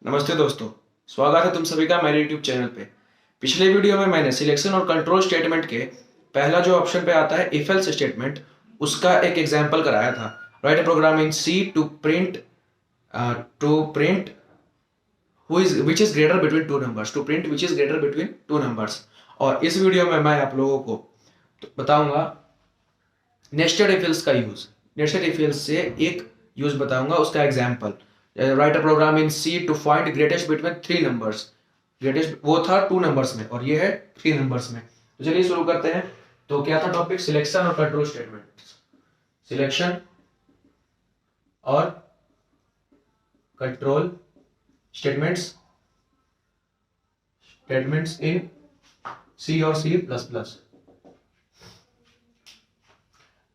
नमस्ते दोस्तों, स्वागत है तुम सभी का मेरे YouTube चैनल पे। पिछले वीडियो में मैंने सिलेक्शन और कंट्रोल स्टेटमेंट के पहला जो ऑप्शन पे आता है इफ एल्स स्टेटमेंट, उसका एक एग्जांपल कराया था। Write a program in C to print which is greater between two numbers, to print which is greater between two numbers. और इस वीडियो में मैं आप लोगों को बताऊंगा नेस्टेड इफ एल्स का यूज। नेस्टेड इफ एल्स से एक यूज बताऊंगा, उसका example. Write a program in C to find greatest between three numbers. Greatest वो था टू नंबर्स में और ये है थ्री नंबर्स में। तो चलिए शुरू करते हैं। तो क्या था टॉपिक? सिलेक्शन और कंट्रोल स्टेटमेंट। सिलेक्शन और कंट्रोल स्टेटमेंट्स स्टेटमेंट्स इन सी और सी प्लस प्लस।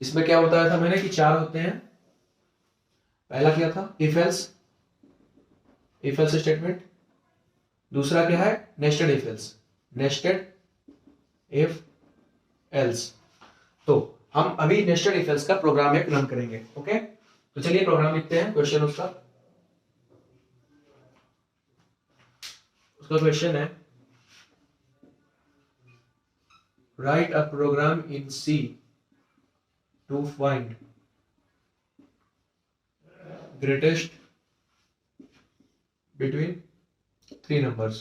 इसमें क्या बताया था मैंने कि चार होते हैं। पहला क्या था? If else statement. दूसरा क्या है? Nested if else. Nested if else. तो हम अभी नेस्टेड इफ एल्स का प्रोग्राम एक रन करेंगे। ओके, तो चलिए प्रोग्राम लिखते हैं। क्वेश्चन उसका क्वेश्चन है, write a program in C to find greatest between three numbers.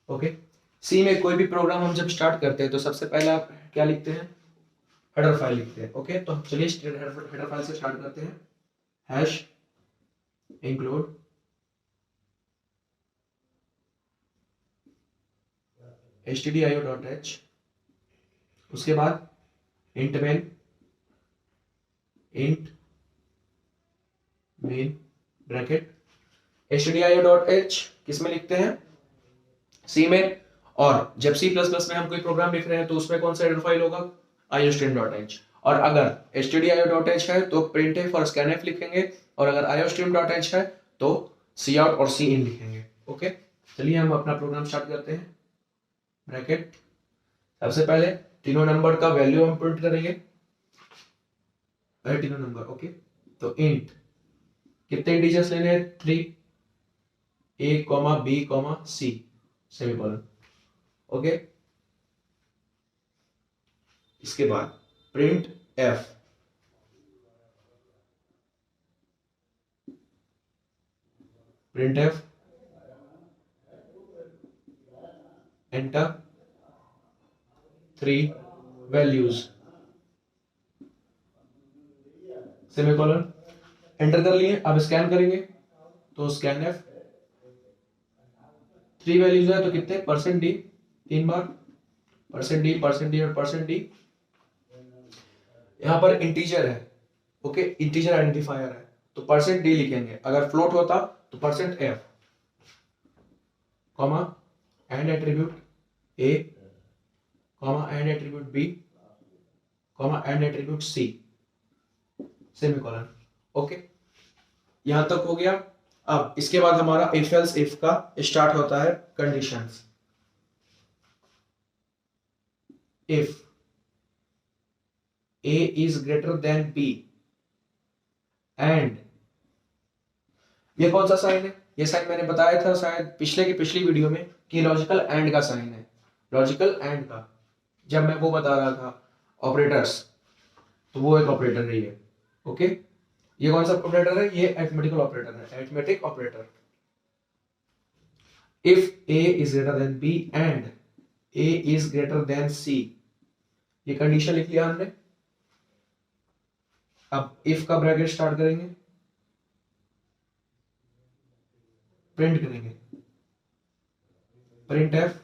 Okay, C में कोई भी प्रोग्राम हम जब स्टार्ट करते हैं तो सबसे पहले आप क्या लिखते हैं? हेडर फाइल लिखते हैं। ओके, तो चलिए हेडर फाइल से स्टार्ट करते हैं। हैश इंक्लूड stdio.h, उसके बाद इंट मेन ब्रैकेट। stdio.h किस में लिखते हैं? सी में। और जब सी प्लस प्लस में हम कोई प्रोग्राम लिख रहे हैं तो उसमें कौन सा हेडर फाइल होगा? iostream.h। और अगर stdio.h है तो printf और scanf लिखेंगे, और अगर iostream.h है तो cout और cin लिखेंगे। ओके, चलिए हम अपना प्रोग्राम स्टार्ट करते हैं। ब्रैकेट, सबसे पहले तीनों नंबर का वैल्यू हम प्रिंट करेंगे। तीनों नंबर। ओके, तो इंट कितने इंटीजर्स लेने हैं? 3, a, b, c, semicolon. Okay, इसके बाद print F. Enter 3 values, semicolon. Enter कर लिए। अब स्कैन करेंगे तो स्कैन एफ। 3 वैल्यूज है तो कितने? %d 3 बार, %d और %d। यहां पर इंटीजर है। ओके, इंटीजर आइडेंटिफायर है तो %d लिखेंगे। अगर फ्लोट होता तो %f, comma and attribute a, comma and attribute b, comma and attribute c, semicolon. Okay, यहां तक हो गया। अब इसके बाद हमारा इफ एल्स इफ का स्टार्ट होता है conditions. If a is greater then b and, ये कौन सा साइन है? ये साइन मैंने बताया था शायद पिछली वीडियो में कि लॉजिकल एंड का साइन है। लॉजिकल एंड का जब मैं वो बता रहा था ऑपरेटर्स, तो वो एक ऑपरेटर है ये। ओके, ये कौन सा ऑपरेटर है? ये अरिथमेटिकल ऑपरेटर है, arithmetic operator. If a is greater then b and a is greater then c, ये कंडीशन लिख लिया हमने। अब इफ का ब्रैकेट स्टार्ट करेंगे, प्रिंट करेंगे print F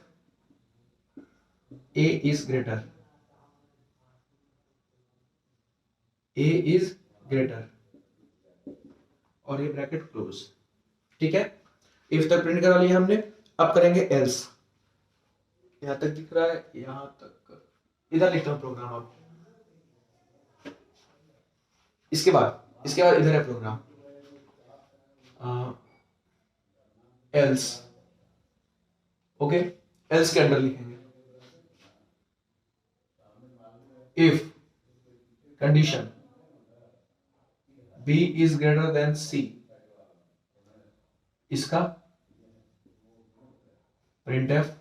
a is greater, a is greater, और ये ब्रैकेट क्लोज। ठीक है, इफ तक प्रिंट करा लिया हमने। अब करेंगे एल्स। यहां तक दिख रहा है? यहां तक, इधर लिखता हूं प्रोग्राम। अब इसके बाद इधर है प्रोग्राम एल्स। ओके, एल्स के अंदर लिखेंगे if condition B is greater than C, इसका printf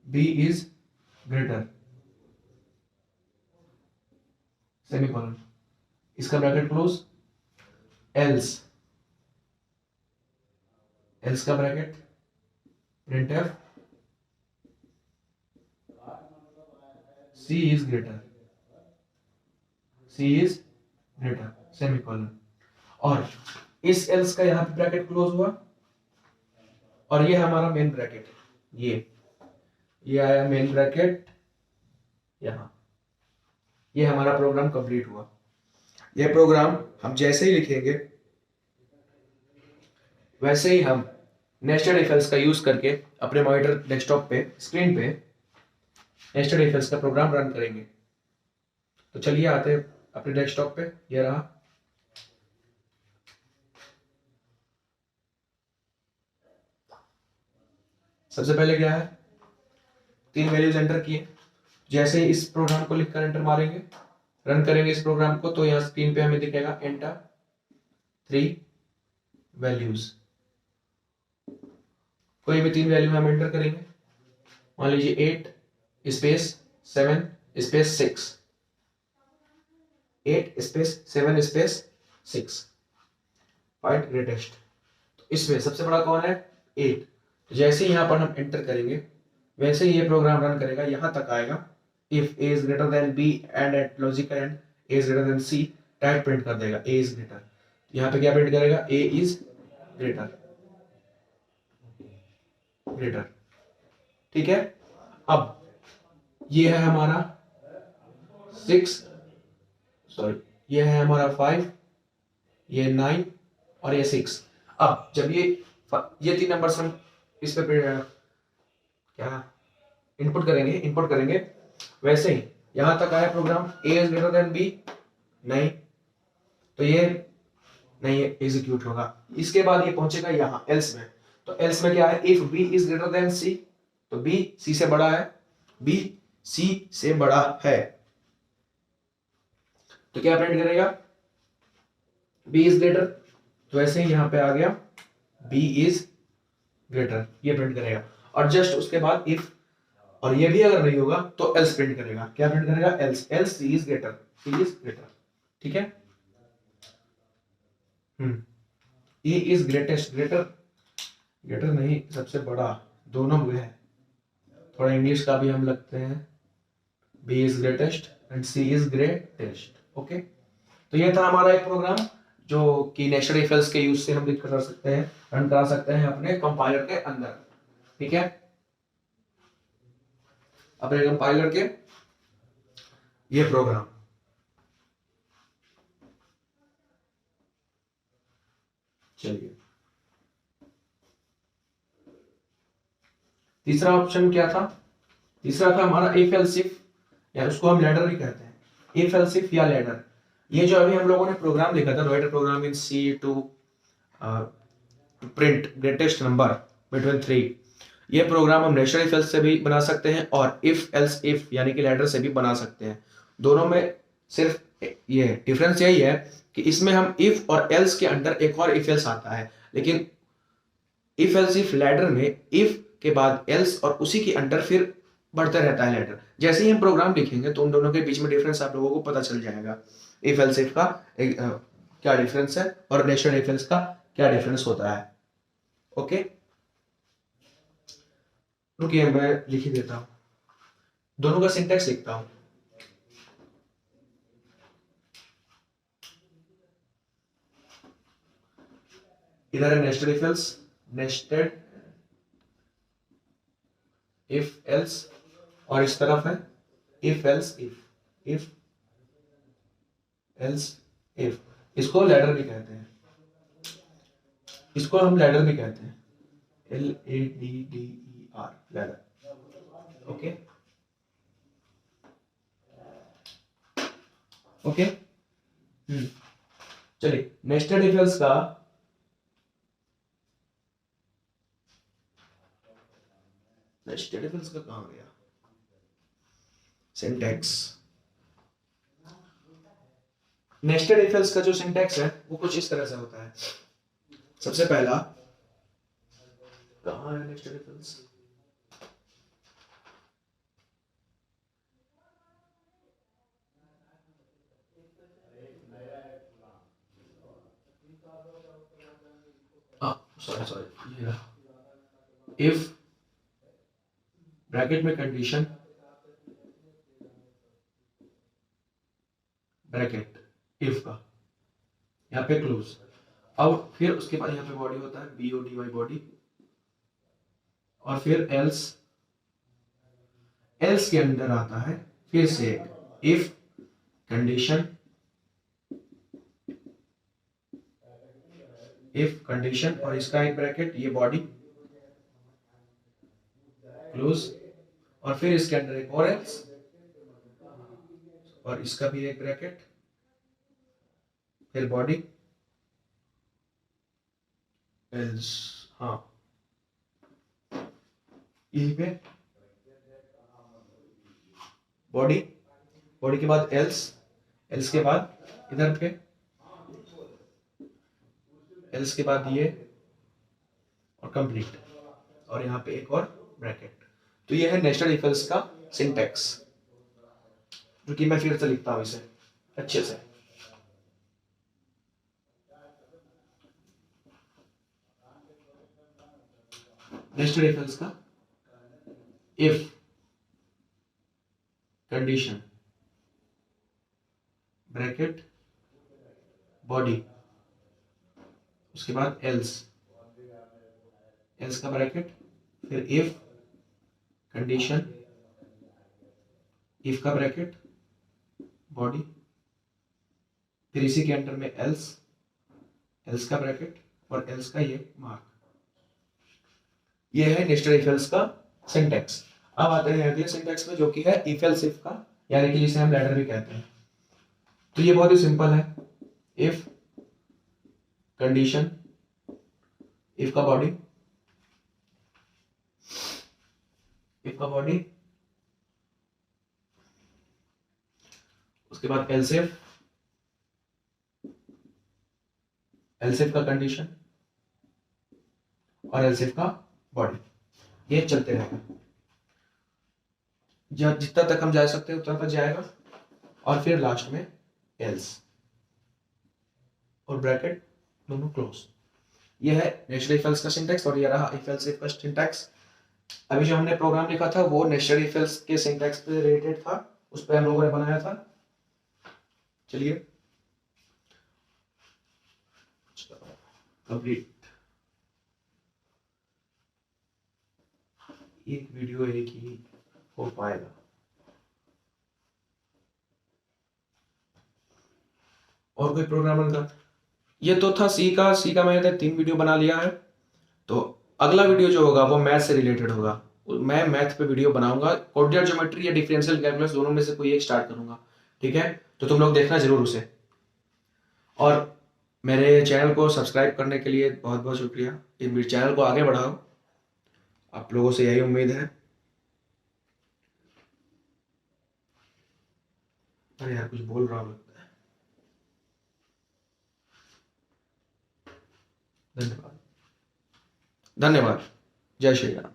B is greater semicolon, इसका ब्रैकेट क्लोज, एल्स एल्स का bracket printf C is greater, C is greater semicolon, और इस else का यहां पे ब्रैकेट क्लोज हुआ, और ये हमारा मेन ब्रैकेट, ये आया मेन ब्रैकेट यहां, ये हमारा प्रोग्राम कंप्लीट हुआ। ये प्रोग्राम हम जैसे ही लिखेंगे वैसे ही हम नेस्टेड इफ एल्स का यूज करके अपने मॉनिटर डेस्कटॉप पे स्क्रीन पे नेस्टेड इफ एल्स का प्रोग्राम रन करेंगे। तो चलिए आते हैं अपने डेस्कटॉप पे, ये रहा। सबसे पहले क्या है, 3 वैल्यूज एंटर किए, जैसे ही इस प्रोग्राम को लिखकर एंटर मारेंगे, रन करेंगे इस प्रोग्राम को, तो यहाँ स्क्रीन पे हमें दिखेगा एंटर 3 वैल्यूज, कोई भी 3 वैल्यू हम एंटर करेंगे, मान लीजिए 8 space 7 space 6, 8 space 7 space 6, find greatest. तो इसमें सबसे बड़ा कौन है, 8। तो जैसे ही यहाँ पर हम एंटर करेंगे वैसे ही ये प्रोग्राम रन करेगा, यहां तक आएगा, if A is greater than B and at logical and A is greater than C, type print कर देगा ए इज ग्रेटर। यहाँ पे क्या प्रिंट करेगा, ए इज ग्रेटर, ग्रेटर, ठीक है। अब ये है हमारा 6, सॉरी ये है हमारा 5, ये 9 और ये 6। अब जब ये 3 नंबर्स हम इस पे क्या इनपुट करेंगे, वैसे ही यहां तक आया program, A is greater than B, नहीं तो ये नहीं एग्जीक्यूट होगा। इसके बाद ये पहुंचेगा यहाँ एल्स में, तो एल्स में क्या है, if B is greater than C, तो बी सी से बड़ा है, बी सी से बड़ा है, तो क्या प्रिंट करेगा, बी इज ग्रेटर, तो ऐसे ही यहां पे आ गया बी इज ग्रेटर, ये प्रिंट करेगा। और जस्ट उसके बाद इफ, और ये भी अगर नहीं होगा तो एल्स प्रिंट करेगा, क्या प्रिंट करेगा, else, else C is greater, C is greater, ठीक है। ई इज ग्रेटेस्ट, ग्रेटर नहीं सबसे बड़ा, दोनों में है, थोड़ा इंग्लिश का भी हम लगते हैं, B is greatest and C is greatest, okay. तो ये था हमारा एक प्रोग्राम जो कि नेस्टेड इफ एल्स के यूज से हम कर सकते हैं, रन करा सकते हैं अपने कंपाइलर के अंदर, ठीक है। अपने कंपाइलर के ये प्रोग्राम, चलिए तीसरा ऑप्शन क्या था, तीसरा था हमारा इफ एल्स इफ, या उसको हम लैडर भी कहते हैं, इफ एल्स इफ या लैडर। ये जो अभी हम लोगों ने प्रोग्राम लिखा था, right program in C to print greatest number between 3, ये प्रोग्राम हम नेस्टेड इफ एल्स से भी बना सकते हैं और इफ एल्स इफ यानी कि लैडर से भी बना सकते हैं। दोनों में सिर्फ ये डिफरेंस यही है कि इसमें हम इफ और एल्स के अंदर एक और इफ एल्स आता है, लेकिन इफ एल्स इफ लैडर में इफ के बाद एल्स और उसी के अंडर फिर बढ़ता रहता है लैडर। जैसे ही हम प्रोग्राम लिखेंगे तो उन दोनों के बीच में डिफरेंस आप लोगों को पता चल जाएगा, इफ एल्स इफ का क्या डिफरेंस है और नेस्टेड इफ एल्स का क्या डिफरेंस होता है, ओके। रुकिए मैं लिख ही देता हूं, दोनों का सिंटैक्स लिखता हूं। इधर है nested if else, nested if else, और इस तरफ है if else if, if else if, इसको लैडर भी कहते हैं, इसको हम लैडर भी कहते हैं, LADDER, लैडर, ओके ओके। चलिए नेस्टेड इफ एल्स का नेस्टेड इफ एल्स का कहां गया सिंटैक्स, नेस्टेड इफ एल्स का जो सिंटैक्स है वो कुछ इस तरह से होता है। सबसे पहला, कहाँ है nested if else? Sorry sorry, ये रहा। इफ ब्रैकेट में कंडीशन, ब्रैकेट इफ का, यहाँ पे क्लोज, अब फिर उसके बाद यहाँ पे बॉडी होता है BODY बॉडी, और फिर एल्स, एल्स के अंदर आता है फिर से इफ कंडीशन, इफ कंडीशन और इसका एक ब्रैकेट, ये बॉडी क्लोज, और फिर इसके अंदर एक और एल्स और इसका भी एक ब्रैकेट, फिर बॉडी एल्स, हाँ यहीं पे बॉडी, बॉडी के बाद एल्स, एल्स के बाद इधर पे एल्स के बाद ये और कंप्लीट, और यहाँ पे एक और ब्रैकेट। तो ये है नेस्टेड इफ एल्स का सिंटैक्स, जो कि मैं फिर से लिखता हूं इसे अच्छे से। नेस्टेड इफ एल्स का, इफ कंडीशन ब्रैकेट बॉडी, उसके बाद एल्स, एल्स का ब्रैकेट, फिर इफ कंडीशन, इफ का ब्रैकेट बॉडी, फिर इसी के अंदर में एल्स, एल्स का ब्रैकेट और एल्स का ये मार्क। ये है नेस्टेड इफ एल्स का सिंटैक्स। अब आते हैं अगले सिंटैक्स में, जो कि है इफ एल्स इफ का, यानी कि जिसे हम लैडर भी कहते हैं। तो ये बहुत ही सिंपल है। इफ कंडीशन, इफ का बॉडी, इफ का बॉडी, उसके बाद एल्स इफ, एल्स इफ का कंडीशन और एल्स इफ का बॉडी, ये चलते रहेगा। जितना तक हम जा सकते हैं उतना तक जाएगा, और फिर लास्ट में एल्स और ब्रैकेट दोनों क्लोज। ये है नेस्टेड इफ एल्स का सिंटैक्स, और ये रहा इफ एल्स इफ का सिंटैक्स। अभी जो हमने प्रोग्राम लिखा था वो नेस्टेड इफ एल्स के सिंटैक्स पे रिलेटेड था, उस पर हम लोगों ने बनाया था। चलिए कंप्लीट। एक वीडियो एक ही हो पाएगा। और कोई प्रोग्रामर का, ये तो था सी का। सी का मैंने 3 वीडियो बना लिया है, तो अगला वीडियो जो होगा वो मैथ से रिलेटेड होगा। मैं मैथ पे वीडियो बनाऊंगा, कोऑर्डिनेट ज्योमेट्री या डिफरेंशियल कैलकुलस, दोनों में से कोई एक स्टार्ट करूंगा, ठीक है? तो तुम लोग देखना जरूर उसे। और मेरे चैनल को सब्सक्राइब करने के लिए बहुत बहुत शुक्रिया। मेरे चैनल को आगे बढ़ाओ, आप लोगों से यही उम्मीद है। अरे यार कुछ बोल रहा हूँ लगता है। धन्यवाद, धन्यवाद। जय श्री राम।